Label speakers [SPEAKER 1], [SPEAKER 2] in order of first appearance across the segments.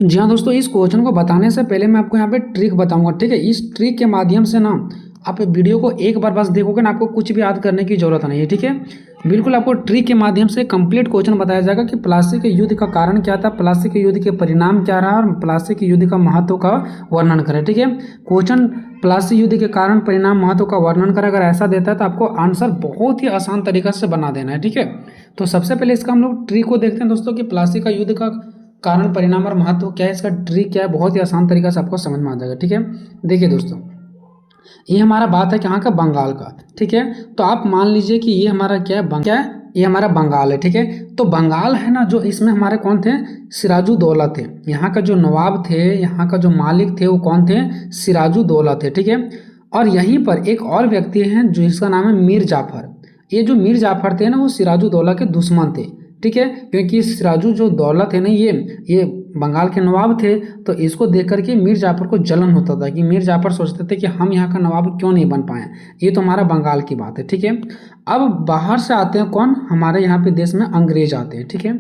[SPEAKER 1] जी हाँ दोस्तों, इस क्वेश्चन को बताने से पहले मैं आपको यहाँ पे ट्रिक बताऊंगा। ठीक है, इस ट्रिक के माध्यम से ना आप वीडियो को एक बार बस देखोगे ना, आपको कुछ भी याद करने की जरूरत नहीं है। ठीक है, बिल्कुल आपको ट्रिक के माध्यम से कंप्लीट क्वेश्चन बताया जाएगा कि प्लासी के युद्ध का कारण क्या था, प्लासी के युद्ध के परिणाम क्या रहा और प्लासी के युद्ध का महत्व का वर्णन करें। ठीक है, क्वेश्चन प्लासी युद्ध के कारण परिणाम महत्व का वर्णन करें, अगर ऐसा देता है तो आपको आंसर बहुत ही आसान तरीका से बना देना है। ठीक है, तो सबसे पहले इसका हम लोग ट्रिक को देखते हैं दोस्तों कि प्लासी का युद्ध का कारण परिणाम और महत्व क्या है, इसका ट्रिक क्या है, बहुत ही आसान तरीका से आपको समझ में आ जाएगा। ठीक है, देखिए दोस्तों, ये हमारा बात है कहाँ का, बंगाल का। ठीक है, तो आप मान लीजिए कि ये हमारा क्या है, क्या है, ये हमारा बंगाल है। ठीक है, तो बंगाल है ना, जो इसमें हमारे कौन थे, सिराजुद्दौला थे। यहाँ का जो नवाब थे, यहाँ का जो मालिक थे वो कौन थे, सिराजुद्दौला थे। ठीक है, और यहीं पर एक और व्यक्ति हैं जो इसका नाम है मीर जाफर। ये जो मीर जाफर थे ना, वो सिराजुद्दौला के दुश्मन थे। ठीक है, क्योंकि सिराजू जो दौला थे ना, ये बंगाल के नवाब थे, तो इसको देख करके मीर जाफर को जलन होता था कि मीर जाफर सोचते थे कि हम यहाँ का नवाब क्यों नहीं बन पाए। ये तो हमारा बंगाल की बात है। ठीक है, अब बाहर से आते हैं कौन, हमारे यहाँ पे देश में अंग्रेज आते हैं। ठीक है,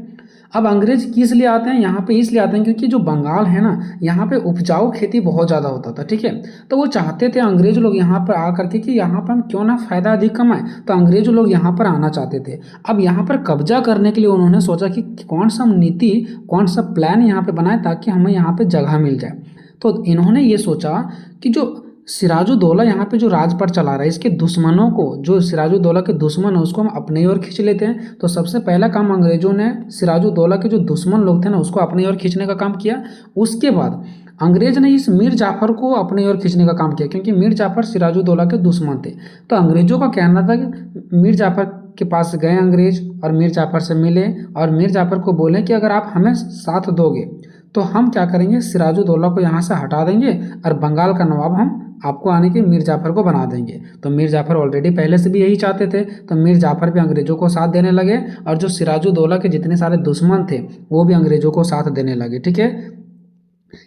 [SPEAKER 1] अब अंग्रेज किस लिए आते हैं यहाँ पे, इसलिए आते हैं क्योंकि जो बंगाल है ना, यहाँ पे उपजाऊ खेती बहुत ज़्यादा होता था। ठीक है, तो वो चाहते थे अंग्रेज लोग यहाँ पर आ करके कि यहाँ पर हम क्यों ना फ़ायदा अधिक कमाएं, तो अंग्रेज लोग यहाँ पर आना चाहते थे। अब यहाँ पर कब्जा करने के लिए उन्होंने सोचा कि कौन सा नीति, कौन सा प्लान यहाँ पे बनाए ताकि हमें यहाँ पे जगह मिल जाए। तो इन्होंने ये सोचा कि जो सिराजुद्दौला यहाँ पे जो राजपाट चला रहा है, इसके दुश्मनों को, जो सिराजुद्दौला के दुश्मन है उसको हम अपने ओर खींच लेते हैं। तो सबसे पहला काम अंग्रेजों ने सिराजुद्दौला के जो दुश्मन लोग थे ना, उसको अपने ओर खींचने का काम किया। उसके बाद अंग्रेज ने इस मीर जाफर को अपने ओर खींचने का काम किया, क्योंकि मीर जाफर सिराजुद्दौला के दुश्मन थे। तो अंग्रेजों का कहना था कि मीर जाफर के पास गए अंग्रेज और मीर जाफर से मिले और मीर जाफर को बोले कि अगर आप हमें साथ दोगे तो हम क्या करेंगे, सिराजुद्दौला को यहाँ से हटा देंगे और बंगाल का नवाब हम आपको आने के मीर जाफर को बना देंगे। तो मीर जाफर ऑलरेडी पहले से भी यही चाहते थे, तो मीर जाफर भी अंग्रेजों को साथ देने लगे और जो सिराजुद्दौला के जितने सारे दुश्मन थे वो भी अंग्रेजों को साथ देने लगे। ठीक है,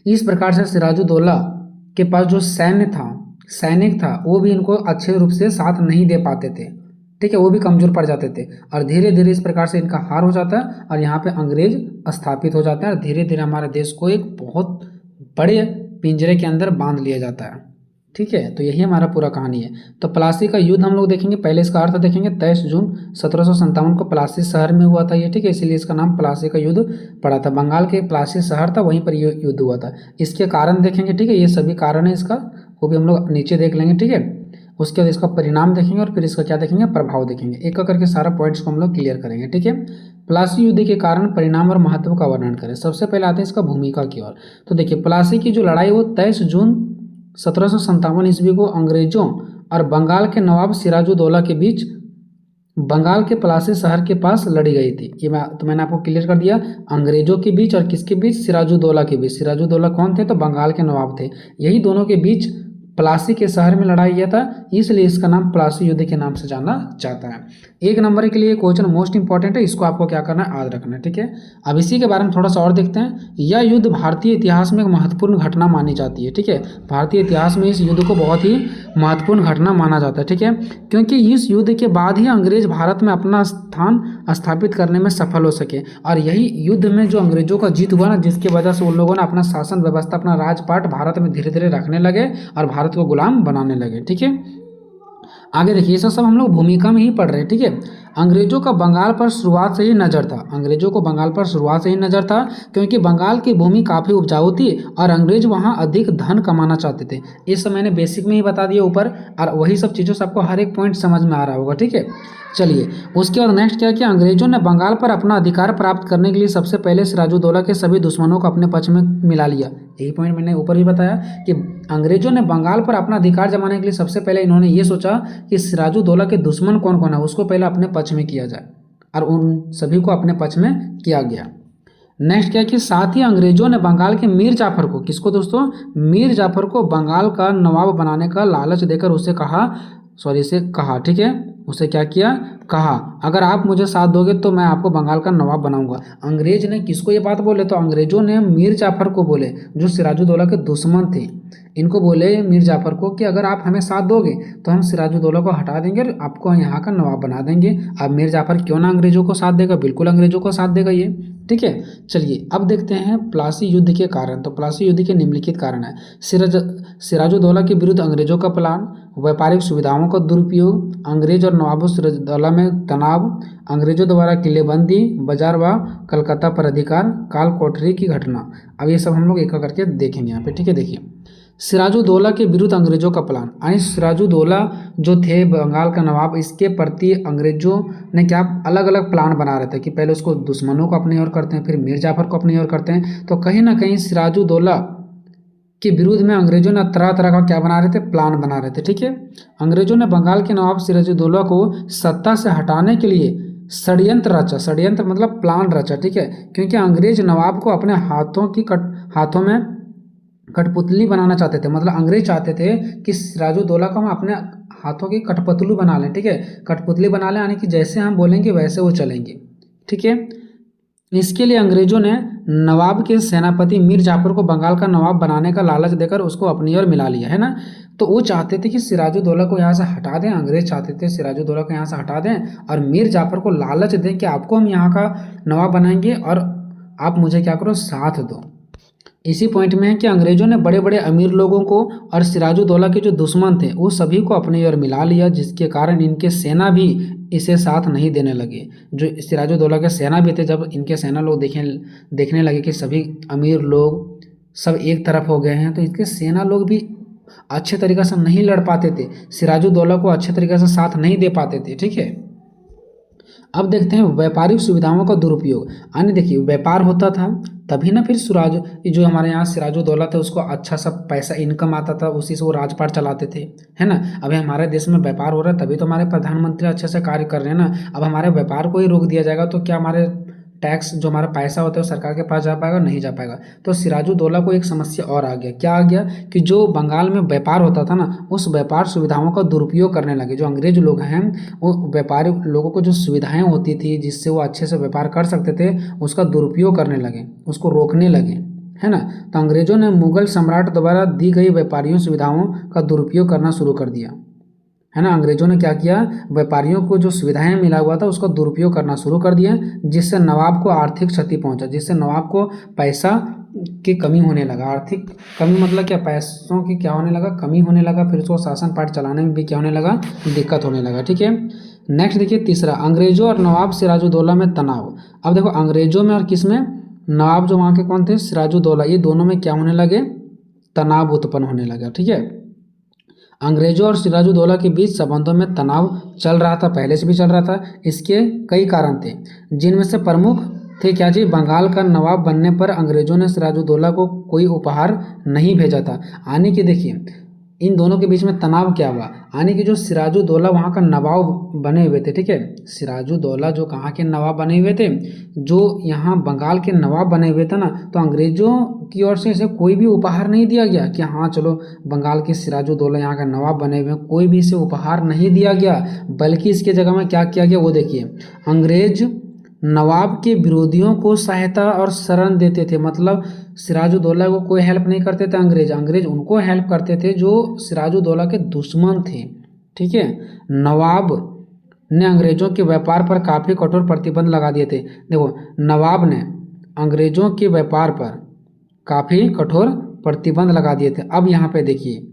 [SPEAKER 1] इस प्रकार से सिराजुद्दौला के पास जो सैनिक था वो भी इनको अच्छे रूप से साथ नहीं दे पाते थे। ठीक है, वो भी कमजोर पड़ जाते थे और धीरे धीरे इस प्रकार से इनका हार हो जाता है और यहाँ पे अंग्रेज स्थापित हो जाते हैं और धीरे धीरे हमारे देश को एक बहुत बड़े पिंजरे के अंदर बांध लिया जाता है। ठीक है, तो यही हमारा पूरा कहानी है। तो प्लासी का युद्ध हम लोग देखेंगे, पहले इसका अर्थ देखेंगे। 23 जून 1757 को प्लासी शहर में हुआ था ये। ठीक है, इसीलिए इसका नाम प्लासी का युद्ध पड़ा था। बंगाल के प्लासी शहर था, वहीं पर ये युद्ध हुआ था। इसके कारण देखेंगे। ठीक है, ये सभी कारण है इसका, वो भी हम लोग नीचे देख लेंगे। ठीक है, उसके बाद इसका परिणाम देखेंगे और फिर इसका क्या देखेंगे, प्रभाव देखेंगे। एक एक करके सारा पॉइंट्स को हम लोग क्लियर करेंगे। ठीक है, प्लासी युद्ध के कारण परिणाम और महत्व का वर्णन करें। सबसे पहले आते हैं इसका भूमिका की ओर। तो देखिए, प्लासी की जो लड़ाई वो 23 जून 1757 ईस्वी को अंग्रेजों और बंगाल के नवाब सिराजुद्दौला के बीच बंगाल के प्लासी शहर के पास लड़ी गई थी। ये मैंने आपको क्लियर कर दिया, अंग्रेजों के बीच और किसके बीच, सिराजुद्दौला के बीच। सिराजुद्दौला कौन थे, तो बंगाल के नवाब थे। यही दोनों के बीच प्लासी के शहर में लड़ाई किया था, इसलिए इसका नाम प्लासी युद्ध के नाम से जाना जाता है। एक नंबर के लिए क्वेश्चन मोस्ट इंपॉर्टेंट है, इसको आपको क्या करना है, याद रखना है। ठीक है, अब इसी के बारे में थोड़ा सा और देखते हैं। यह युद्ध भारतीय इतिहास में एक महत्वपूर्ण घटना मानी जाती है। ठीक है, भारतीय इतिहास में इस युद्ध को बहुत ही महत्वपूर्ण घटना माना जाता है। ठीक है, क्योंकि इस युद्ध के बाद ही अंग्रेज भारत में अपना स्थान स्थापित करने में सफल हो सके और यही युद्ध में जो अंग्रेजों का जीत हुआ ना, जिसकी वजह से उन लोगों ने अपना शासन व्यवस्था, अपना राजपाट भारत में धीरे धीरे रखने लगे और भारत को गुलाम बनाने लगे। ठीक है, आगे देखिए, ये सब हम लोग भूमिका में ही पढ़ रहे हैं। ठीक है, अंग्रेजों का बंगाल पर शुरुआत से ही नज़र था। अंग्रेजों को बंगाल पर शुरुआत से ही नज़र था, क्योंकि बंगाल की भूमि काफ़ी उपजाऊ थी और अंग्रेज वहां अधिक धन कमाना चाहते थे। इस समय मैंने बेसिक में ही बता दिया ऊपर, और वही सब चीज़ों से आपको हर एक पॉइंट समझ में आ रहा होगा। ठीक है, चलिए उसके बाद नेक्स्ट क्या किया, अंग्रेजों ने बंगाल पर अपना अधिकार प्राप्त करने के लिए सबसे पहले सिराजुद्दौला के सभी दुश्मनों को अपने पक्ष में मिला लिया। यही पॉइंट मैंने ऊपर भी बताया कि अंग्रेजों ने बंगाल पर अपना अधिकार जमाने के लिए सबसे पहले इन्होंने ये सोचा कि सिराजुद्दौला के दुश्मन कौन कौन है उसको पहले अपने पक्ष में किया जाए, और उन सभी को अपने पक्ष में किया गया। नेक्स्ट क्या कि साथ ही अंग्रेजों ने बंगाल के मीर जाफर को, किसको दोस्तों, मीर जाफर को बंगाल का नवाब बनाने का लालच देकर उसे कहा। ठीक है, उसे क्या किया, कहा अगर आप मुझे साथ दोगे तो मैं आपको बंगाल का नवाब बनाऊंगा। अंग्रेज ने किसको ये बात बोले, तो अंग्रेजों ने मीर जाफर को बोले, जो सिराजुद्दौला के दुश्मन थे। इनको बोले मीर जाफर को कि अगर आप हमें साथ दोगे तो हम सिराजुद्दौला को हटा देंगे और आपको यहाँ का नवाब बना देंगे। अब मीर जाफर क्यों ना अंग्रेजों को साथ देगा, बिल्कुल अंग्रेजों को साथ देगा ये। ठीक है, चलिए अब देखते हैं प्लासी युद्ध के कारण। तो प्लासी युद्ध के निम्नलिखित कारण है। सिराजुद्दौला के विरुद्ध अंग्रेजों का प्लान, व्यापारिक सुविधाओं का दुरुपयोग, अंग्रेज और नवाब सिराजुद्दौला में तनाव, अंग्रेजों द्वारा किलेबंदी, बाजार व कलकत्ता पर अधिकार, काल कोठरी की घटना। अब ये सब हम लोग एक करके देखेंगे यहाँ पे। ठीक है, देखिए सिराजुद्दौला के विरुद्ध अंग्रेजों का प्लान, यानी सिराजुद्दौला जो थे बंगाल का नवाब, इसके प्रति अंग्रेजों ने क्या अलग अलग प्लान बना रहे थे कि पहले उसको दुश्मनों को अपनी ओर करते हैं, फिर मीर जाफर को अपनी ओर करते हैं। तो कहीं ना कहीं सिराजुद्दौला के विरुद्ध में अंग्रेजों ने तरह तरह का क्या बना रहे थे, प्लान बना रहे थे। ठीक है, अंग्रेजों ने बंगाल के नवाब सिराजुद्दौला को सत्ता से हटाने के लिए षड्यंत्र रचा। षड्यंत्र मतलब प्लान रचा। ठीक है, क्योंकि अंग्रेज नवाब को अपने हाथों में कठपुतली बनाना चाहते थे। मतलब अंग्रेज चाहते थे कि सिराजुद्दौला को हम अपने हाथों की कठपुतली बना लें। ठीक है, कठपुतली बना लें यानी कि जैसे हम बोलेंगे वैसे वो चलेंगे। ठीक है, इसके लिए अंग्रेजों ने नवाब के सेनापति मीर जाफर को बंगाल का नवाब बनाने का लालच देकर उसको अपनी ओर मिला लिया, है ना। तो वो चाहते थे कि सिराजुद्दौला को यहाँ से हटा दें, अंग्रेज चाहते थे सिराजुद्दौला को यहाँ से हटा दें और मीर जाफर को लालच दें कि आपको हम यहाँ का नवाब बनाएंगे और आप मुझे क्या करो, साथ दो। इसी पॉइंट में है कि अंग्रेजों ने बड़े बड़े अमीर लोगों को और सिराजुद्दौला के जो दुश्मन थे वो सभी को अपनी ओर मिला लिया, जिसके कारण इनके सेना भी इसे साथ नहीं देने लगे। जो सिराजुद्दौला के सेना भी थे, जब इनके सेना लोग देखने लगे कि सभी अमीर लोग सब एक तरफ हो गए हैं, तो इनके सेना लोग भी अच्छे तरीक़े से नहीं लड़ पाते थे, सिराजुद्दौला को अच्छे तरीके से साथ नहीं दे पाते थे। ठीक है, अब देखते हैं व्यापारिक सुविधाओं का दुरुपयोग। यानी देखिए व्यापार होता था तभी ना फिर जो हमारे यहाँ सिराजुद्दौला थे उसको अच्छा सा पैसा इनकम आता था, उसी से वो राजपाट चलाते थे, है ना। अभी हमारे देश में व्यापार हो रहा है तभी तो हमारे प्रधानमंत्री अच्छे से कार्य कर रहे हैं ना। अब हमारे व्यापार को ही रोक दिया जाएगा तो क्या हमारे टैक्स जो हमारा पैसा होता है वो सरकार के पास जा पाएगा, नहीं जा पाएगा। तो सिराजुद्दौला को एक समस्या और आ गया। क्या आ गया कि जो बंगाल में व्यापार होता था ना, उस व्यापार सुविधाओं का दुरुपयोग करने लगे। जो अंग्रेज लोग हैं वो व्यापारी लोगों को जो सुविधाएं होती थी जिससे वो अच्छे से व्यापार कर सकते थे, उसका दुरुपयोग करने लगे, उसको रोकने लगे, है ना। तो अंग्रेजों ने मुगल सम्राट द्वारा दी गई व्यापारियों सुविधाओं का दुरुपयोग करना शुरू कर दिया, है ना। अंग्रेजों ने क्या किया, व्यापारियों को जो सुविधाएं मिला हुआ था उसका दुरुपयोग करना शुरू कर दिया, जिससे नवाब को आर्थिक क्षति पहुंचा, जिससे नवाब को पैसा की कमी होने लगा। आर्थिक कमी मतलब क्या, पैसों की क्या होने लगा, कमी होने लगा। फिर उसको शासन पाठ चलाने में भी क्या होने लगा, दिक्कत होने लगा। ठीक है, नेक्स्ट देखिए तीसरा, अंग्रेजों और नवाब सिराजुद्दौला में तनाव। अब देखो अंग्रेजों में और किस में, नवाब जो वहाँ के कौन थे, सिराजुद्दौला, ये दोनों में क्या होने लगे, तनाव उत्पन्न होने लगा। ठीक है, अंग्रेजों और सिराजुद्दौला के बीच संबंधों में तनाव चल रहा था, पहले से भी चल रहा था। इसके कई कारण थे, जिनमें से प्रमुख थे क्या जी, बंगाल का नवाब बनने पर अंग्रेजों ने सिराजुद्दौला को कोई उपहार नहीं भेजा था। यानी कि देखिए इन दोनों के बीच में तनाव क्या हुआ, यानी कि जो सिराजुद्दौला वहाँ का नवाब बने हुए थे, ठीक है, सिराजुद्दौला जो कहाँ के नवाब बने हुए थे, जो यहाँ बंगाल के नवाब बने हुए थे ना, तो अंग्रेजों की ओर से इसे कोई भी उपहार नहीं दिया गया कि हाँ चलो बंगाल के सिराजुद्दौला यहाँ का नवाब बने हुए हैं, कोई भी इसे उपहार नहीं दिया गया। बल्कि इसके जगह में क्या किया गया वो देखिए, अंग्रेज नवाब के विरोधियों को सहायता और शरण देते थे। मतलब सिराजुद्दौला को कोई हेल्प नहीं करते थे अंग्रेज उनको हेल्प करते थे जो सिराजुद्दौला के दुश्मन थे। ठीक है, नवाब ने अंग्रेजों के व्यापार पर काफ़ी कठोर प्रतिबंध लगा दिए थे। देखो नवाब ने अंग्रेजों के व्यापार पर काफ़ी कठोर प्रतिबंध लगा दिए थे। अब यहाँ पे देखिए,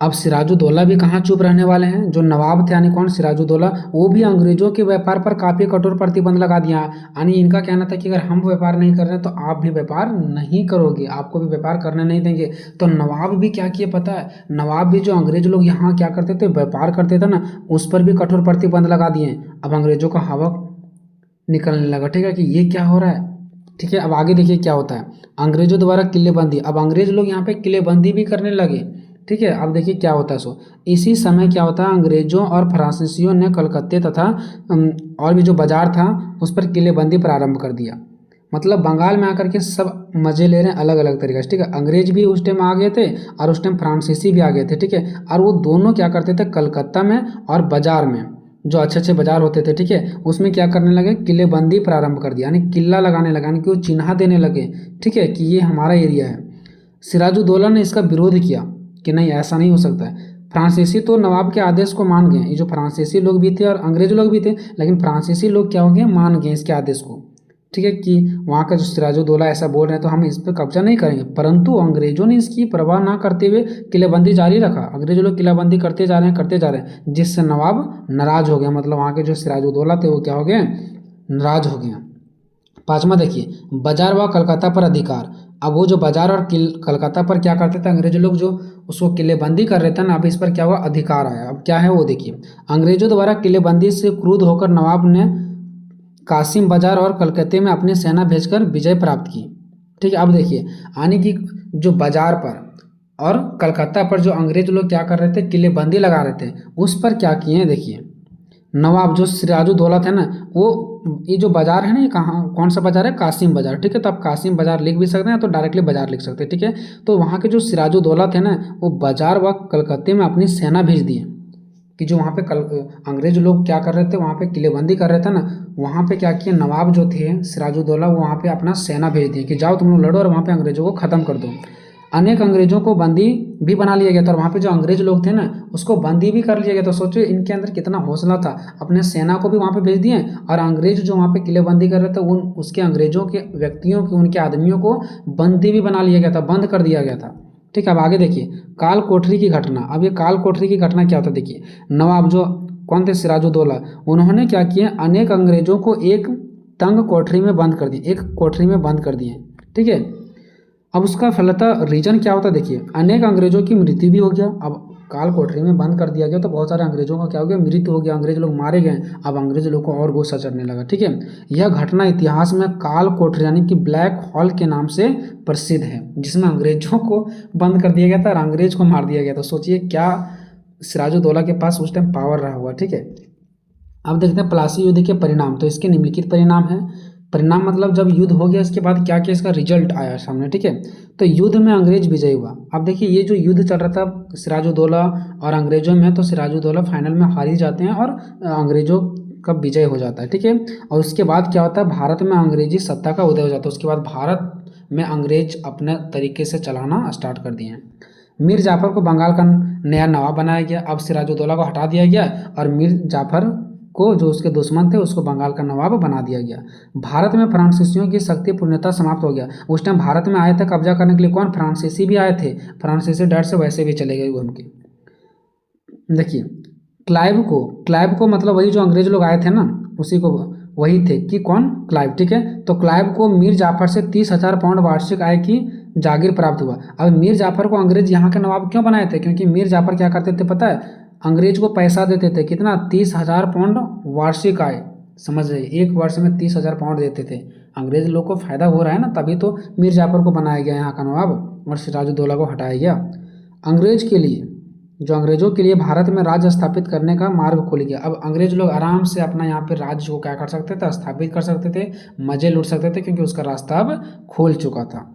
[SPEAKER 1] अब सिराजुद्दौला भी कहाँ चुप रहने वाले हैं, जो नवाब थे यानी कौन, सिराजुद्दौला, वो भी अंग्रेजों के व्यापार पर काफ़ी कठोर प्रतिबंध लगा दिया। यानी इनका कहना था कि अगर हम व्यापार नहीं कर रहे हैं तो आप भी व्यापार नहीं करोगे, आपको भी व्यापार करने नहीं देंगे। तो नवाब भी क्या किए पता है, नवाब भी जो अंग्रेज लोग यहाँ क्या करते थे, व्यापार करते थे ना, उस पर भी कठोर प्रतिबंध लगा दिए। अब अंग्रेजों का हवा निकलने लगा। ठीक है, कि ये क्या हो रहा है। ठीक है, अब आगे देखिए क्या होता है, अंग्रेजों द्वारा किलेबंदी। अब अंग्रेज लोग यहाँ पे किलेबंदी भी करने लगे। ठीक है, अब देखिए क्या होता है। सो इसी समय क्या होता है, अंग्रेजों और फ्रांसीसियों ने कलकत्ते तथा और भी जो बाजार था उस पर किलेबंदी प्रारंभ कर दिया। मतलब बंगाल में आकर के सब मज़े ले रहे हैं अलग अलग तरीके से, ठीक है। अंग्रेज भी उस टाइम आ गए थे और उस टाइम फ्रांसीसी भी आ गए थे, ठीक है। और वो दोनों क्या करते थे, कलकत्ता में और बाज़ार में जो अच्छे अच्छे बाजार होते थे, ठीक है, उसमें क्या करने लगे, किलेबंदी प्रारंभ कर दिया, यानी किला लगाने लगा, यानी कि वो चिन्हा देने लगे, ठीक है, कि ये हमारा एरिया है। सिराजुद्दौला ने इसका विरोध किया कि नहीं, ऐसा नहीं हो सकता है। फ्रांसीसी तो नवाब के आदेश को मान गए, ये जो फ्रांसीसी लोग भी थे और अंग्रेज लोग भी थे, लेकिन फ्रांसीसी लोग क्या हो गए, मान गए इसके आदेश को, ठीक है, कि वहाँ का जो सिराजुद्दौला ऐसा बोल रहे हैं तो हम इस पर कब्जा नहीं करेंगे। परंतु अंग्रेजों ने इसकी परवाह ना करते हुए किलेबंदी जारी रखा। अंग्रेजों लोग किलेबंदी करते जा रहे हैं, जिससे नवाब नाराज हो गया, मतलब वहाँ के जो सिराजुद्दौला थे वो क्या हो गए, नाराज हो गए। पांचवा देखिए, बाजार व कलकत्ता पर अधिकार। अब वो जो बाजार और कलकत्ता पर क्या करते थे अंग्रेजों लोग, जो उसको किलेबंदी कर रहे थे ना, अब इस पर क्या हुआ, अधिकार आया। अब क्या है वो देखिए, अंग्रेजों द्वारा किलेबंदी से क्रुद्ध होकर नवाब ने कासिम बाजार और कलकत्ते में अपनी सेना भेजकर विजय प्राप्त की, ठीक है। अब देखिए, यानी कि जो बाजार पर और कलकत्ता पर जो अंग्रेज लोग क्या कर रहे थे, किलेबंदी लगा रहे थे, उस पर क्या किए हैं देखिए, नवाब जो सिराजुद्दौला थे ना, वो ये जो बाजार है ना, ये कहाँ, कौन सा बाजार है, कासिम बाजार, ठीक है। तो आप कासिम बाजार लिख भी सकते हैं तो डायरेक्टली बाजार लिख सकते हैं, ठीक है। तो वहाँ के जो सिराजुद्दौला थे ना, वो बाजार व कलकत्ते में अपनी सेना भेज दिए, कि जो वहाँ पे अंग्रेज लोग क्या कर रहे थे, वहाँ पे किलेबंदी कर रहे थे ना, वहाँ पे क्या किया, नवाब जो थे सिराजुद्दौला, वो वहाँ पे अपना सेना भेज दिए कि जाओ तुम लोग लड़ो और वहाँ पे अंग्रेजों को ख़त्म कर दो। अनेक अंग्रेजों को बंदी भी बना लिया गया था, और वहाँ पे जो अंग्रेज लोग थे ना, उसको बंदी भी कर लिया गया। तो सोचिए इनके अंदर कितना हौसला था, अपने सेना को भी वहाँ पे भेज दिए, और अंग्रेज जो वहाँ पे किलेबंदी कर रहे थे उसके अंग्रेजों के व्यक्तियों के, उनके आदमियों को बंदी भी बना लिया गया था, बंद कर दिया गया था, ठीक है। अब आगे देखिए, काल कोठरी की घटना। अब ये काल कोठरी की घटना क्या होता है देखिए, नवाब जो कौन थे, सिराजुद्दौला, उन्होंने क्या किया, अनेक अंग्रेजों को एक तंग कोठरी में बंद कर दिए, एक कोठरी में बंद कर दिए, ठीक है। अब उसका फलतः रीजन क्या होता है देखिए, अनेक अंग्रेजों की मृत्यु भी हो गया। अब काल कोठरी में बंद कर दिया गया तो बहुत सारे अंग्रेजों का क्या हो गया, मृत्यु हो गया, अंग्रेज लोग मारे गए। अब अंग्रेज लोग को और गुस्सा चढ़ने लगा, ठीक है। यह घटना इतिहास में काल कोठरी यानी कि ब्लैक हॉल के नाम से प्रसिद्ध है, जिसमें अंग्रेजों को बंद कर दिया गया था और अंग्रेज को मार दिया गया था। सोचिए क्या सिराजुद्दौला के पास उस टाइम पावर रहा हुआ, ठीक है। अब देखते हैं प्लासी युद्ध के परिणाम। तो इसके निम्नलिखित परिणाम है। परिणाम मतलब जब युद्ध हो गया इसके बाद क्या क्या इसका रिजल्ट आया सामने, ठीक है। तो युद्ध में अंग्रेज विजय हुआ। अब देखिए ये जो युद्ध चल रहा था सिराजुद्दौला और अंग्रेजों में, तो सिराजुद्दौला फाइनल में हार ही जाते हैं और अंग्रेजों का विजय हो जाता है, ठीक है। और उसके बाद क्या होता है, भारत में अंग्रेजी सत्ता का उदय हो जाता है। उसके बाद भारत में अंग्रेज अपने तरीके से चलाना स्टार्ट कर दिए हैं। मीर जाफर को बंगाल का नया नवाब बनाया गया। अब सिराजुद्दौला को हटा दिया गया और मीर जाफर को, जो उसके दुश्मन थे, उसको बंगाल का नवाब बना दिया गया। भारत में फ्रांसीसियों की शक्ति पूर्णतः समाप्त हो गया। उस टाइम भारत में आए थे कब्जा करने के लिए कौन, फ्रांसीसी भी आए थे। फ्रांसीसी डर से वैसे भी चले गए घूम के। देखिए क्लाइव को मतलब वही जो अंग्रेज लोग आए थे ना, उसी को वही थे कि कौन, क्लाइव, ठीक है। तो क्लाइव को मीर जाफर से 30,000 पाउंड वार्षिक आय की जागीर प्राप्त हुआ। अब मीर जाफर को अंग्रेज यहाँ के नवाब क्यों बनाए थे, क्योंकि मीर जाफर क्या करते थे पता है, अंग्रेज को पैसा देते थे, कितना, 30,000 पाउंड वार्षिक आय। समझ रहे, एक वर्ष में 30,000 पाउंड देते थे। अंग्रेज लोग को फायदा हो रहा है ना, तभी तो मीर जाफर को बनाया गया यहाँ का नवाब और सिराजुद्दौला को हटाया गया। अंग्रेजों के लिए भारत में राज्य स्थापित करने का मार्ग खुल गया। अब अंग्रेज लोग आराम से अपना यहाँ पे राज्य को क्या कर सकते थे, स्थापित कर सकते थे, मजे लूट सकते थे, क्योंकि उसका रास्ता अब खुल चुका था।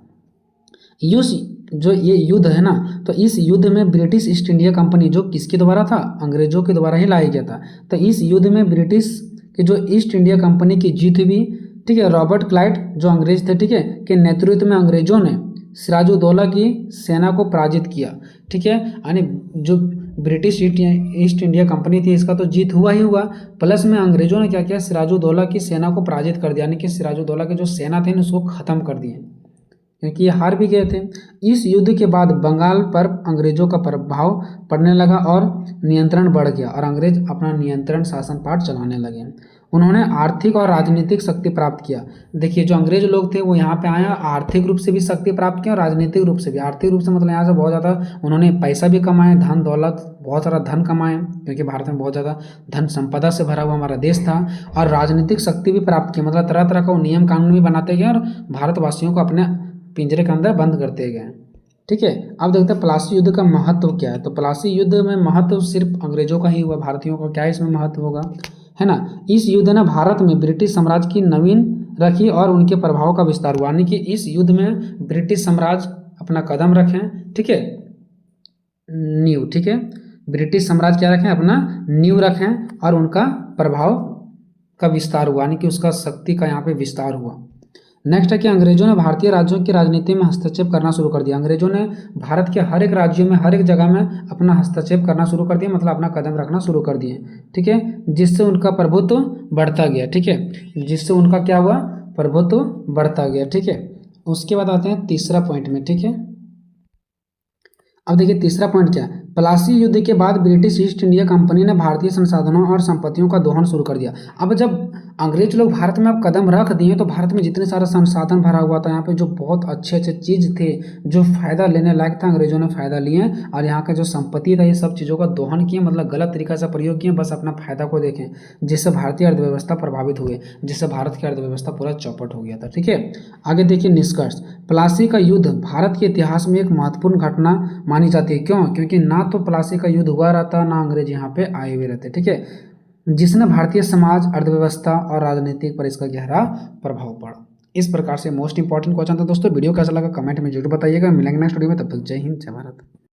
[SPEAKER 1] जो ये युद्ध है ना, तो इस युद्ध में ब्रिटिश ईस्ट इंडिया कंपनी, जो किसके द्वारा था, अंग्रेजों के द्वारा ही लाया गया था। तो इस युद्ध में ब्रिटिश की जो ईस्ट इंडिया कंपनी की जीत हुई, ठीक है। रॉबर्ट क्लाइव जो अंग्रेज थे, ठीक है, के नेतृत्व में अंग्रेजों ने सिराजुद्दौला की सेना को पराजित किया, ठीक है। यानी जो ब्रिटिश ईस्ट इंडिया कंपनी थी, इसका तो जीत हुआ ही हुआ, प्लस में अंग्रेजों ने क्या किया, सिराजुद्दौला की सेना को पराजित कर दिया, यानी कि सिराजुद्दौला की जो सेना थी उसको ख़त्म कर दिए, क्योंकि ये हार भी गए थे। इस युद्ध के बाद बंगाल पर अंग्रेजों का प्रभाव पड़ने लगा और नियंत्रण बढ़ गया, और अंग्रेज अपना नियंत्रण शासन पाठ चलाने लगे। उन्होंने आर्थिक और राजनीतिक शक्ति प्राप्त किया। देखिए जो अंग्रेज लोग थे वो यहाँ पे आए, आर्थिक रूप से भी शक्ति प्राप्त किया और राजनीतिक रूप से भी। आर्थिक रूप से मतलब यहाँ से बहुत ज़्यादा उन्होंने पैसा भी कमाए, धन दौलत, बहुत सारा धन कमाए, क्योंकि भारत में बहुत ज़्यादा धन संपदा से भरा हुआ हमारा देश था। और राजनीतिक शक्ति भी प्राप्त की, मतलब तरह तरह का वो नियम कानून भी बनाते गए और भारतवासियों को अपने पिंजरे के अंदर बंद करते गए, ठीक है। अब देखते हैं प्लासी युद्ध का महत्व क्या है। तो प्लासी युद्ध में महत्व सिर्फ अंग्रेजों का ही हुआ, भारतीयों का क्या इसमें महत्व होगा, है ना। इस युद्ध ने भारत में ब्रिटिश साम्राज्य की नवीन रखी और उनके प्रभाव का विस्तार हुआ, यानी कि इस युद्ध में ब्रिटिश साम्राज्य अपना कदम रखें, ठीक है, नींव, ठीक है, ब्रिटिश साम्राज्य क्या रखें, अपना नींव रखें और उनका प्रभाव का विस्तार हुआ, यानी कि उसका शक्ति का यहाँ पे विस्तार हुआ। नेक्स्ट है कि अंग्रेजों ने भारतीय राज्यों की राजनीति में हस्तक्षेप करना शुरू कर दिया। अंग्रेजों ने भारत के हर एक राज्यों में, हर एक जगह में अपना हस्तक्षेप करना शुरू कर दिया, मतलब अपना कदम रखना शुरू कर दिए, ठीक है, जिससे उनका प्रभुत्व बढ़ता गया, ठीक है, जिससे उनका क्या हुआ, प्रभुत्व बढ़ता गया, ठीक है। उसके बाद आते हैं तीसरा पॉइंट में, ठीक है। अब देखिए तीसरा पॉइंट क्या है, प्लासी युद्ध के बाद ब्रिटिश ईस्ट इंडिया कंपनी ने भारतीय संसाधनों और संपत्तियों का दोहन शुरू कर दिया। अब जब अंग्रेज लोग भारत में अब कदम रख दिए तो भारत में जितने सारे संसाधन भरा हुआ था, यहाँ पे जो बहुत अच्छे अच्छे चीज़ थे, जो फ़ायदा लेने लायक था, अंग्रेजों ने फ़ायदा लिए और यहाँ का जो संपत्ति था, ये सब चीज़ों का दोहन किए, मतलब गलत तरीका से प्रयोग किए, बस अपना फायदा को देखें, जिससे भारतीय अर्थव्यवस्था प्रभावित हुए, जिससे भारत की अर्थव्यवस्था पूरा चौपट हो गया था, ठीक है। आगे देखिए निष्कर्ष, प्लासी का युद्ध भारत के इतिहास में एक महत्वपूर्ण घटना मानी जाती है। क्यों? क्योंकि ना तो प्लासी का युद्ध हुआ रहता, ना अंग्रेज यहाँ पे आए हुए रहते, ठीक है, जिसने भारतीय समाज, अर्थव्यवस्था और राजनीतिक पर इसका गहरा प्रभाव पड़ा। इस प्रकार से मोस्ट इंपॉर्टेंट क्वेश्चन था दोस्तों। वीडियो कैसा लगा कमेंट में जरूर बताइएगा। मिलेंगे नेक्स्ट वीडियो में, तब तक जय हिंद, जय भारत।